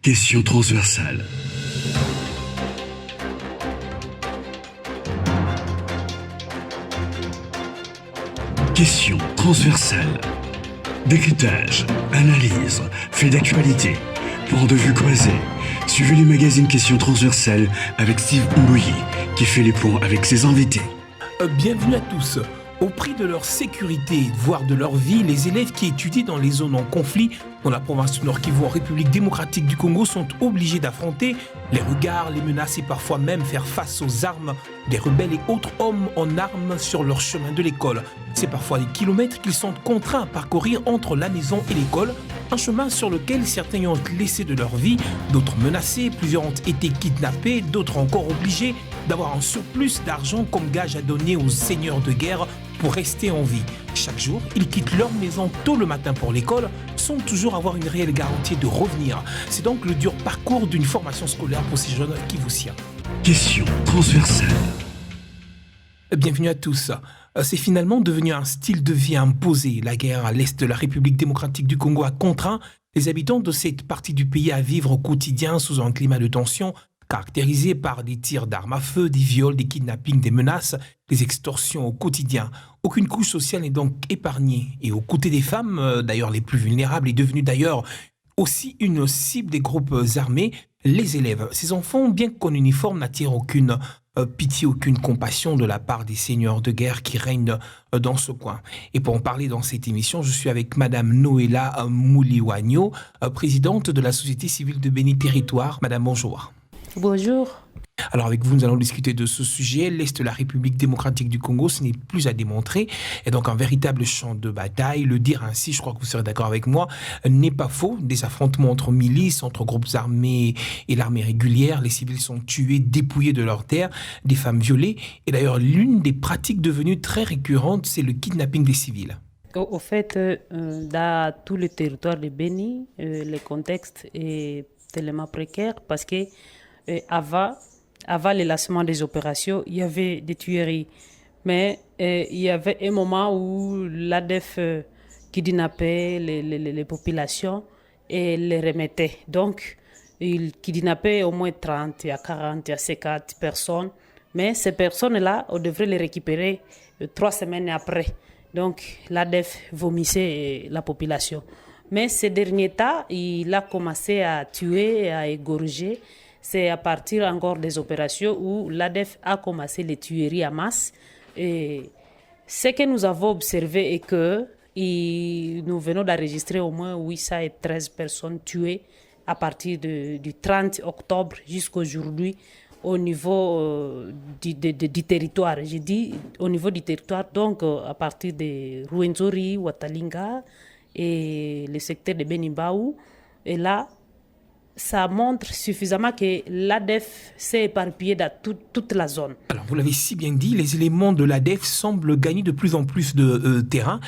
Question transversale. Question transversale. Décryptage, analyse, fait d'actualité, point de vue croisé. Suivez les magazines Questions transversales avec Steve Mboyi qui fait les points avec ses invités. Bienvenue à tous. Au prix de leur sécurité, voire de leur vie, les élèves qui étudient dans les zones en conflit, dans la province du Nord Kivu en République démocratique du Congo, sont obligés d'affronter les regards, les menaces et parfois même faire face aux armes des rebelles et autres hommes en armes sur leur chemin de l'école. C'est parfois des kilomètres qu'ils sont contraints à parcourir entre la maison et l'école, un chemin sur lequel certains ont laissé de leur vie, d'autres menacés, plusieurs ont été kidnappés, d'autres encore obligés d'avoir un surplus d'argent comme gage à donner aux seigneurs de guerre pour rester en vie. Chaque jour, ils quittent leur maison tôt le matin pour l'école, sans toujours avoir une réelle garantie de revenir. C'est donc le dur parcours d'une formation scolaire pour ces jeunes kivusiens. Question transversale. Bienvenue à tous. C'est finalement devenu un style de vie imposé. La guerre à l'est de la République démocratique du Congo a contraint les habitants de cette partie du pays à vivre au quotidien sous un climat de tension caractérisé par des tirs d'armes à feu, des viols, des kidnappings, des menaces, des extorsions au quotidien. Aucune couche sociale n'est donc épargnée. Et aux côtés des femmes, d'ailleurs les plus vulnérables, est devenue d'ailleurs aussi une cible des groupes armés, les élèves. Ces enfants, bien qu'en uniforme, n'attirent aucune pitié, aucune compassion de la part des seigneurs de guerre qui règnent dans ce coin. Et pour en parler dans cette émission, je suis avec Madame Noéla Mouliwagno, présidente de la Société civile de Béni Territoire. Madame, bonjour. Bonjour. Alors avec vous, nous allons discuter de ce sujet. L'Est de la République démocratique du Congo, ce n'est plus à démontrer. Et donc un véritable champ de bataille. Le dire ainsi, je crois que vous serez d'accord avec moi, n'est pas faux. Des affrontements entre milices, entre groupes armés et l'armée régulière. Les civils sont tués, dépouillés de leurs terres, des femmes violées. Et d'ailleurs, l'une des pratiques devenues très récurrentes, c'est le kidnapping des civils. Au fait, dans tout le territoire de Béni, le contexte est tellement précaire parce que avant le lancement des opérations, il y avait des tueries. Mais il y avait un moment où l'ADF kidnappait les populations et les remettait. Donc, il kidnappait au moins 30 à 40 à 50 personnes. Mais ces personnes-là, on devrait les récupérer 3 semaines après. Donc, l'ADF vomissait la population. Mais ces derniers temps, il a commencé à tuer, à égorger. C'est à partir encore des opérations où l'ADF a commencé les tueries à masse. Et ce que nous avons observé est que nous venons d'enregistrer au moins 813 personnes tuées à partir du 30 octobre jusqu'à aujourd'hui au niveau du territoire. J'ai dit au niveau du territoire, donc à partir de Rwenzori, Watalinga et le secteur de Benimbaou. Et là, ça montre suffisamment que l'ADF s'est éparpillé dans toute la zone. Alors, vous l'avez si bien dit, les éléments de l'ADF semblent gagner de plus en plus de terrain.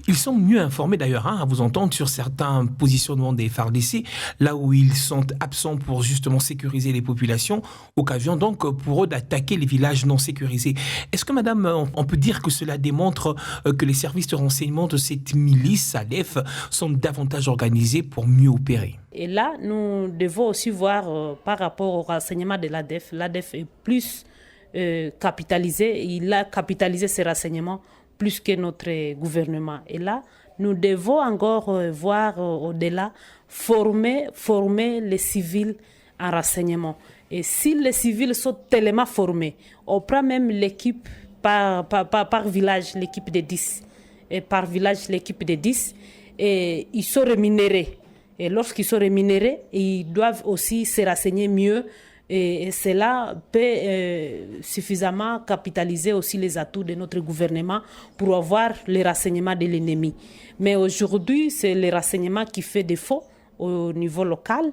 Ils sont mieux informés d'ailleurs, à vous entendre, sur certains positionnements des FARDC, là où ils sont absents pour justement sécuriser les populations, occasion donc pour eux d'attaquer les villages non sécurisés. Est-ce que, madame, on peut dire que cela démontre que les services de renseignement de cette milice ADF sont davantage organisés pour mieux opérer ? Et là, nous devons aussi voir par rapport au renseignement de l'ADF. L'ADF est plus capitalisé. Il a capitalisé ses renseignements plus que notre gouvernement. Et là, nous devons encore voir au-delà, former les civils en renseignement. Et si les civils sont tellement formés, on prend même l'équipe par village, l'équipe de 10. Et par village, l'équipe de 10. Et ils sont rémunérés. Et lorsqu'ils sont rémunérés, ils doivent aussi se renseigner mieux. Et cela peut suffisamment capitaliser aussi les atouts de notre gouvernement pour avoir les renseignements de l'ennemi. Mais aujourd'hui, c'est le renseignement qui fait défaut au niveau local.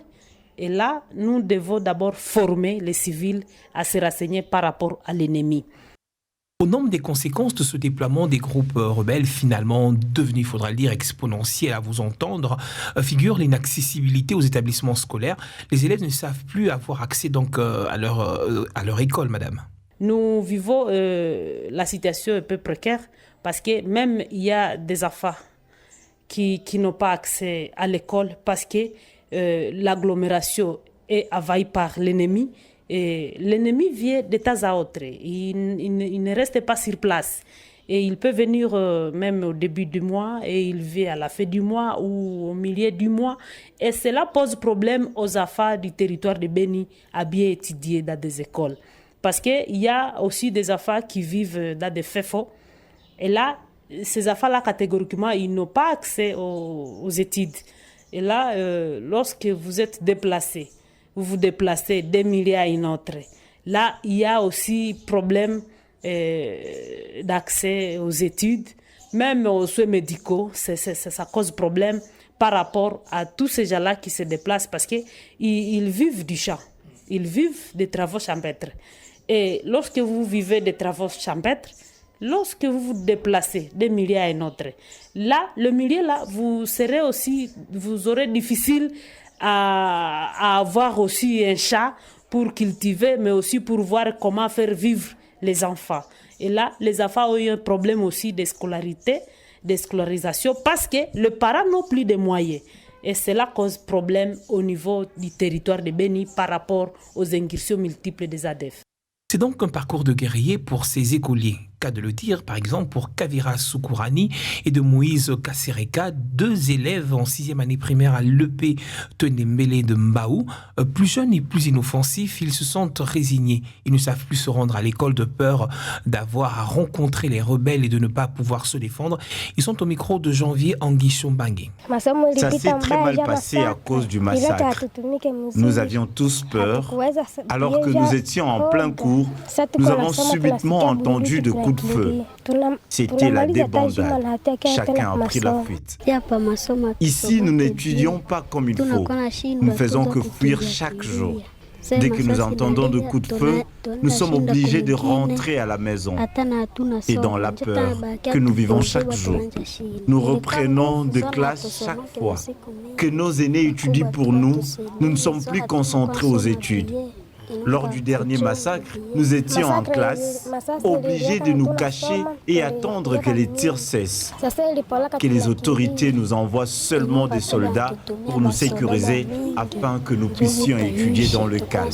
Et là, nous devons d'abord former les civils à se renseigner par rapport à l'ennemi. Au nombre des conséquences de ce déploiement des groupes rebelles, finalement devenu, il faudra le dire, exponentiel à vous entendre, figure l'inaccessibilité aux établissements scolaires. Les élèves ne savent plus avoir accès donc à leur école, madame. Nous vivons la situation un peu précaire parce que même il y a des enfants qui n'ont pas accès à l'école parce que l'agglomération est envahie par l'ennemi, et l'ennemi vient de temps à autre. Il ne reste pas sur place. Et il peut venir même au début du mois et il vient à la fin du mois ou au milieu du mois. Et cela pose problème aux enfants du territoire de Beni à bien étudier dans des écoles. Parce qu'il y a aussi des enfants qui vivent dans des FEFO. Et là, ces enfants-là, catégoriquement, ils n'ont pas accès aux études. Et là, lorsque vous êtes déplacé, vous vous déplacez d'un milieu à une autre. Là, il y a aussi problème d'accès aux études, même aux soins médicaux. Ça cause problème par rapport à tous ces gens-là qui se déplacent parce qu'ils vivent du champ. Ils vivent des travaux champêtres. Et lorsque vous vivez des travaux champêtres, lorsque vous vous déplacez d'un milieu à un autre, là, le milieu là, vous aurez difficile à avoir aussi un champ pour cultiver, mais aussi pour voir comment faire vivre les enfants. Et là, les enfants ont eu un problème aussi de scolarité, de scolarisation, parce que les parents n'ont plus de moyens. Et cela cause problème au niveau du territoire de Beni par rapport aux incursions multiples des ADF. C'est donc un parcours de guerrier pour ces écoliers. Cas de le dire, par exemple, pour Kavira Soukourani et de Moïse Kassereka, 2 élèves en 6e année primaire à l'EP Tenembele de Mbaou. Plus jeunes et plus inoffensifs, ils se sentent résignés. Ils ne savent plus se rendre à l'école de peur d'avoir à rencontrer les rebelles et de ne pas pouvoir se défendre. Ils sont au micro de Janvier Anguichon Bangé. Ça s'est très mal passé à cause du massacre. Nous avions tous peur. Alors que nous étions en plein cours, nous avons subitement entendu de coups de feu. C'était la débandade. Chacun a pris la fuite. Ici, nous n'étudions pas comme il faut. Nous faisons que fuir chaque jour. Dès que nous entendons de coups de feu, nous sommes obligés de rentrer à la maison. Et dans la peur que nous vivons chaque jour, nous reprenons de classe chaque fois. Que nos aînés étudient pour nous, nous ne sommes plus concentrés aux études. Lors du dernier massacre, nous étions en classe, obligés de nous cacher et attendre que les tirs cessent. Que les autorités nous envoient seulement des soldats pour nous sécuriser afin que nous puissions étudier dans le calme.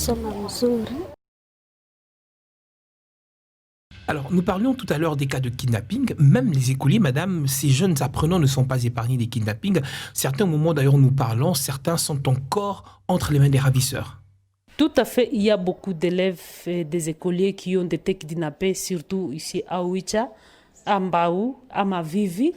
Alors, nous parlions tout à l'heure des cas de kidnapping. Même les écoliers, madame, ces jeunes apprenants ne sont pas épargnés des kidnappings. Certains, au moment d'ailleurs où nous parlons, certains sont encore entre les mains des ravisseurs. Tout à fait, il y a beaucoup d'élèves et des écoliers qui ont été kidnappés, surtout ici à Ouicha, à Mbaou, à Mavivi,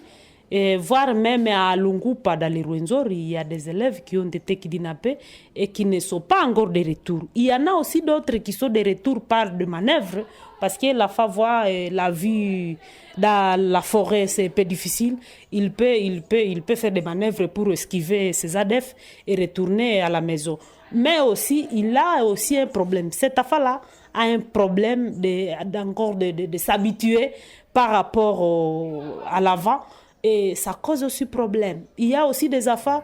et voire même à Lungupa, dans les Rwenzori, il y a des élèves qui ont été kidnappés et qui ne sont pas encore de retour. Il y en a aussi d'autres qui sont de retour par de manœuvres, parce que la voie, la vue dans la forêt, c'est un peu difficile. Il peut faire des manœuvres pour esquiver ces ADF et retourner à la maison. Mais aussi, il a aussi un problème. Cet enfant-là a un problème de s'habituer par rapport à l'avant. Et ça cause aussi problème. Il y a aussi des enfants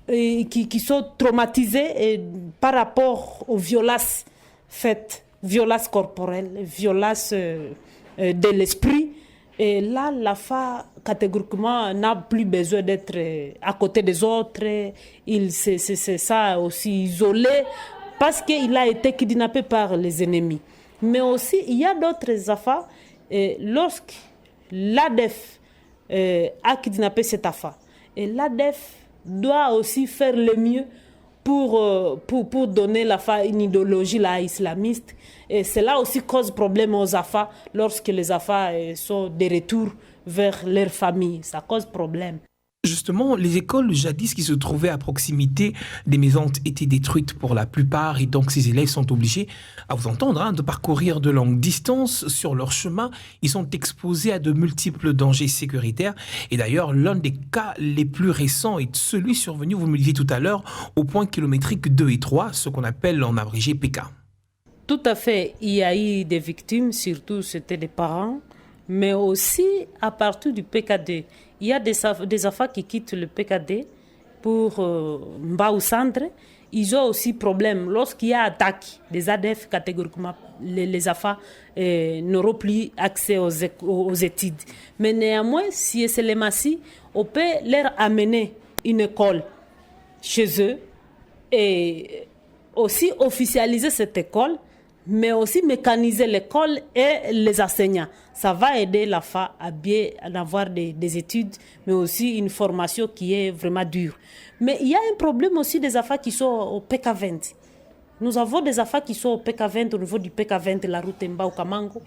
qui sont traumatisés par rapport aux violences faites, violences corporelles, violences de l'esprit. Et là, l'enfant, catégoriquement, n'a plus besoin d'être à côté des autres. C'est ça aussi, isolé, parce qu'il a été kidnappé par les ennemis. Mais aussi, il y a d'autres enfants, lorsque l'ADF a kidnappé cet enfant, et l'ADF doit aussi faire le mieux pour donner une idéologie là, islamiste. Et cela aussi cause problème aux enfants lorsque les enfants sont de retour vers leur famille. Ça cause problème. Justement, les écoles jadis qui se trouvaient à proximité des maisons ont été détruites pour la plupart et donc ces élèves sont obligés, à vous entendre, de parcourir de longues distances sur leur chemin. Ils sont exposés à de multiples dangers sécuritaires et d'ailleurs, l'un des cas les plus récents est celui survenu, vous me le disiez tout à l'heure, au point kilométrique 2 et 3, ce qu'on appelle en abrégé PK. Tout à fait, il y a eu des victimes, surtout c'était des parents, mais aussi à partir du PKD. Il y a des enfants qui quittent le PKD pour Mbaou Centre. Ils ont aussi problème. Lorsqu'il y a attaque des ADF, catégoriquement, les enfants n'auront plus accès aux études. Mais néanmoins, si c'est les massifs, on peut leur amener une école chez eux et aussi officialiser cette école, mais aussi mécaniser l'école et les enseignants. Ça va aider l'AFA à bien avoir des études, mais aussi une formation qui est vraiment dure. Mais il y a un problème aussi des AFA qui sont au PK20. Nous avons des AFA qui sont au PK20, au niveau du PK20, la route Mbao-Kamango,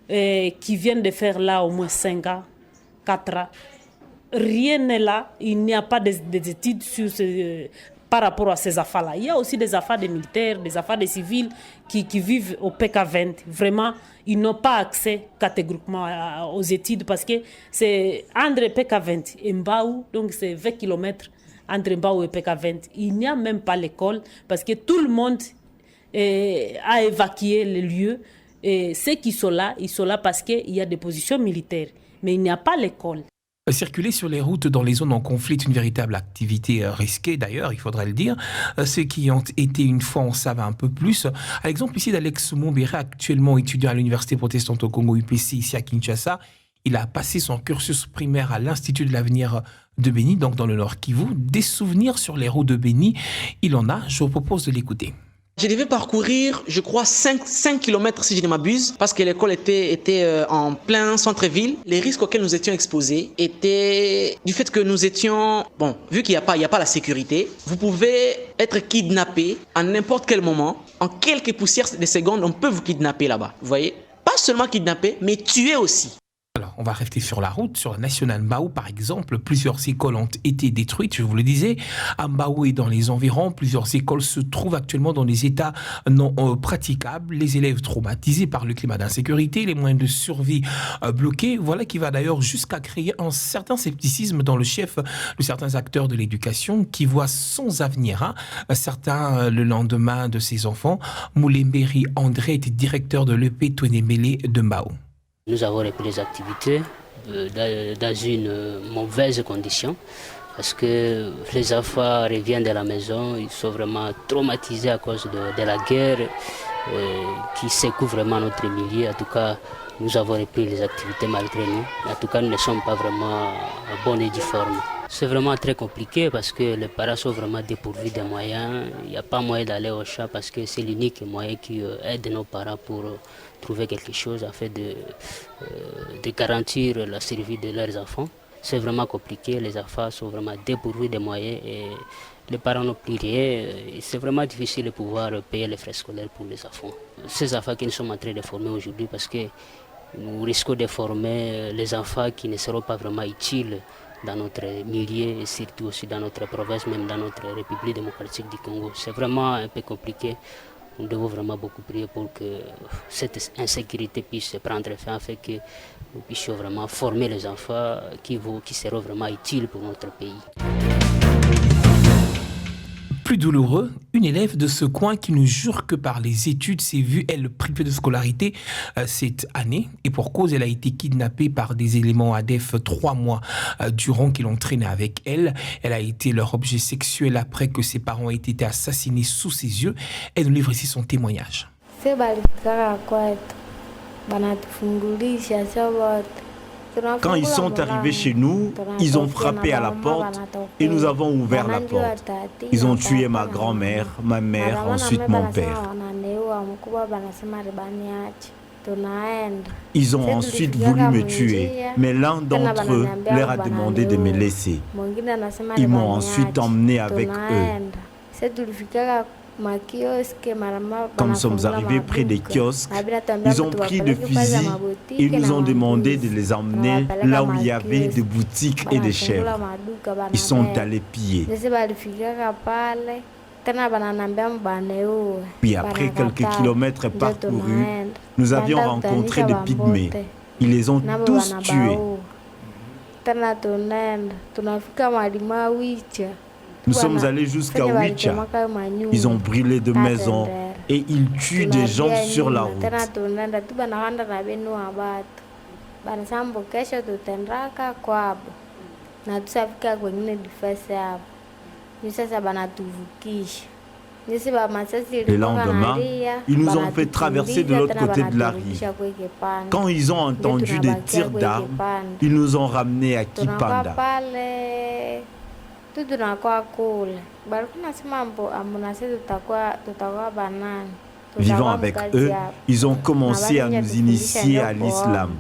qui viennent de faire là au moins 5 ans, 4 ans. Rien n'est là, il n'y a pas des études sur par rapport à ces AFA-là. Il y a aussi des AFA des militaires, des AFA des civils qui vivent au PK20. Vraiment, ils n'ont pas accès catégoriquement aux études parce que c'est entre PK20 et Mbao, donc c'est 20 km entre Mbao et PK20. Il n'y a même pas l'école parce que tout le monde a évacué le lieu. Et ceux qui sont là, ils sont là parce qu'il y a des positions militaires. Mais il n'y a pas l'école. Circuler sur les routes dans les zones en conflit est une véritable activité risquée, d'ailleurs, il faudrait le dire. Ceux qui ont été une fois en savent un peu plus. À l'exemple ici d'Alex Mombéré, actuellement étudiant à l'Université protestante au Congo UPC, ici à Kinshasa. Il a passé son cursus primaire à l'Institut de l'avenir de Beni, donc dans le Nord Kivu. Des souvenirs sur les routes de Beni, il en a, je vous propose de l'écouter. Je devais parcourir, je crois, 5 km si je ne m'abuse, parce que l'école était en plein centre-ville. Les risques auxquels nous étions exposés étaient du fait que nous étions... Bon, vu qu'il n'y a pas la sécurité, vous pouvez être kidnappé à n'importe quel moment. En quelques poussières de secondes, on peut vous kidnapper là-bas. Vous voyez? Pas seulement kidnapper, mais tuer aussi. Alors, on va rester sur la route, sur la nationale Mbao par exemple. Plusieurs écoles ont été détruites, je vous le disais. À Mbao et dans les environs, plusieurs écoles se trouvent actuellement dans des états non praticables. Les élèves traumatisés par le climat d'insécurité, les moyens de survie bloqués. Voilà qui va d'ailleurs jusqu'à créer un certain scepticisme dans le chef de certains acteurs de l'éducation qui voient sans avenir. Certains, le lendemain de ces enfants, Moulemberi André était directeur de l'EP Touenemele de Mbao. Nous avons repris les activités dans une mauvaise condition parce que les enfants reviennent de la maison, ils sont vraiment traumatisés à cause de la guerre qui secoue vraiment notre milieu. En tout cas, nous avons repris les activités malgré nous. En tout cas, nous ne sommes pas vraiment en bonne et due forme. C'est vraiment très compliqué parce que les parents sont vraiment dépourvus des moyens. Il n'y a pas moyen d'aller au chat parce que c'est l'unique moyen qui aide nos parents pour trouver quelque chose afin de garantir la survie de leurs enfants. C'est vraiment compliqué, les enfants sont vraiment dépourvus des moyens et les parents n'ont plus rien. C'est vraiment difficile de pouvoir payer les frais scolaires pour les enfants. Ces enfants que nous sommes en train de former aujourd'hui parce que nous risquons de former les enfants qui ne seront pas vraiment utiles dans notre milieu et surtout aussi dans notre province, même dans notre République démocratique du Congo. C'est vraiment un peu compliqué. Nous devons vraiment beaucoup prier pour que cette insécurité puisse prendre fin, afin que nous puissions vraiment former les enfants qui seront vraiment utiles pour notre pays. Plus douloureux, une élève de ce coin qui ne jure que par les études s'est vue, elle, privée de scolarité cette année. Et pour cause, elle a été kidnappée par des éléments ADF 3 mois durant qu'ils l'ont traînée avec elle. Elle a été leur objet sexuel après que ses parents aient été assassinés sous ses yeux. Elle nous livre ici son témoignage. Quand ils sont arrivés chez nous, ils ont frappé à la porte et nous avons ouvert la porte. Ils ont tué ma grand-mère, ma mère, ensuite mon père. Ils ont ensuite voulu me tuer, mais l'un d'entre eux leur a demandé de me laisser. Ils m'ont ensuite emmené avec eux. Quand nous sommes arrivés près des kiosques, ils ont pris des fusils et nous ont demandé de les emmener là où il y avait des boutiques et des chèvres. Ils sont allés piller. Puis après quelques kilomètres parcourus, nous avions rencontré des pygmées. Ils les ont tous tués. Nous sommes allés jusqu'à Wicha. Ils ont brûlé de maisons et ils tuent des gens sur la route. Le lendemain, ils nous ont fait traverser de l'autre côté de la rive. Quand ils ont entendu des tirs d'armes, ils nous ont ramenés à Kipanda. Vivant avec eux, ils ont commencé à nous initier à l'islam.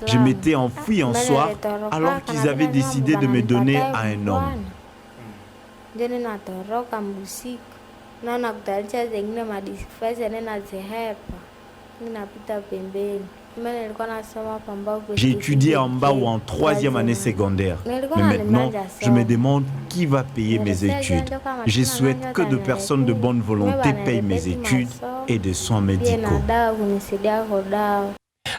Je m'étais enfui un soir alors qu'ils avaient décidé de me donner à un homme. J'ai étudié en bas ou en 3e année secondaire. Mais maintenant, je me demande qui va payer mes études. Je souhaite que de personnes de bonne volonté payent mes études et des soins médicaux.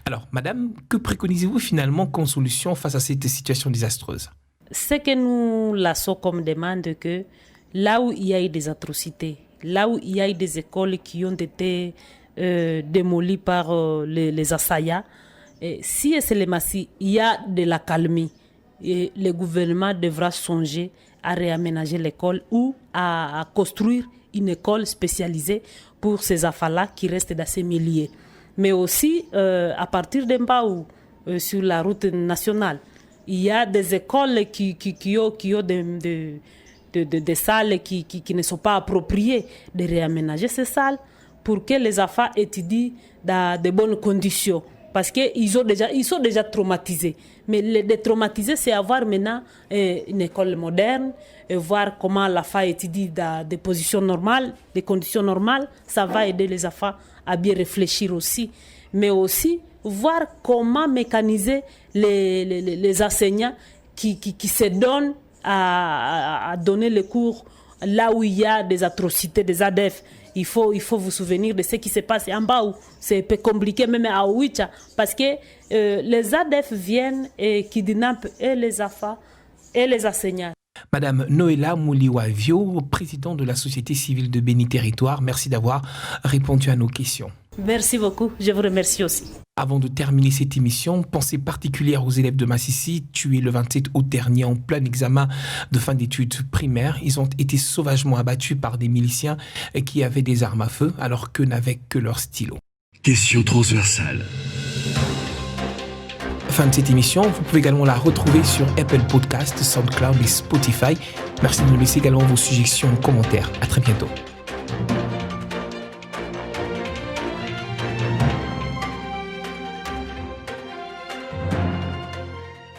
Alors, madame, que préconisez-vous finalement comme solution face à cette situation désastreuse? Ce que nous laissons comme demande, que là où il y a eu des atrocités, là où il y a eu des écoles qui ont été démolies par les assaillants, si il y a de la calmie, et le gouvernement devra songer à réaménager l'école ou à construire une école spécialisée pour ces enfants-là qui restent dans ces milieux. Mais aussi, à partir d'Embaou, sur la route nationale, il y a des écoles qui ont des salles qui ne sont pas appropriées, de réaménager ces salles pour que les enfants étudient dans de bonnes conditions. Parce qu'ils sont déjà traumatisés. Mais les détraumatiser, c'est avoir maintenant une école moderne, et voir comment l'enfant étudie dans des positions normales, des conditions normales. Ça va aider les enfants à bien réfléchir aussi. Mais aussi, voir comment mécaniser les enseignants qui se donnent à donner les cours là où il y a des atrocités, des ADF. Il faut vous souvenir de ce qui se passe en bas où c'est un peu compliqué, même à Ouicha, parce que les ADF viennent et kidnappent et les enfants et les enseignants. Madame Noéla Mouliwa-Vio, présidente de la Société civile de Béni Territoire, merci d'avoir répondu à nos questions. Merci beaucoup, je vous remercie aussi. Avant de terminer cette émission, pensée particulière aux élèves de Massissi, tués le 27 août dernier en plein examen de fin d'études primaires. Ils ont été sauvagement abattus par des miliciens qui avaient des armes à feu alors qu'eux n'avaient que leur stylo. Question transversale. Fin de cette émission, vous pouvez également la retrouver sur Apple Podcasts, SoundCloud et Spotify. Merci de nous laisser également vos suggestions en commentaire. À très bientôt.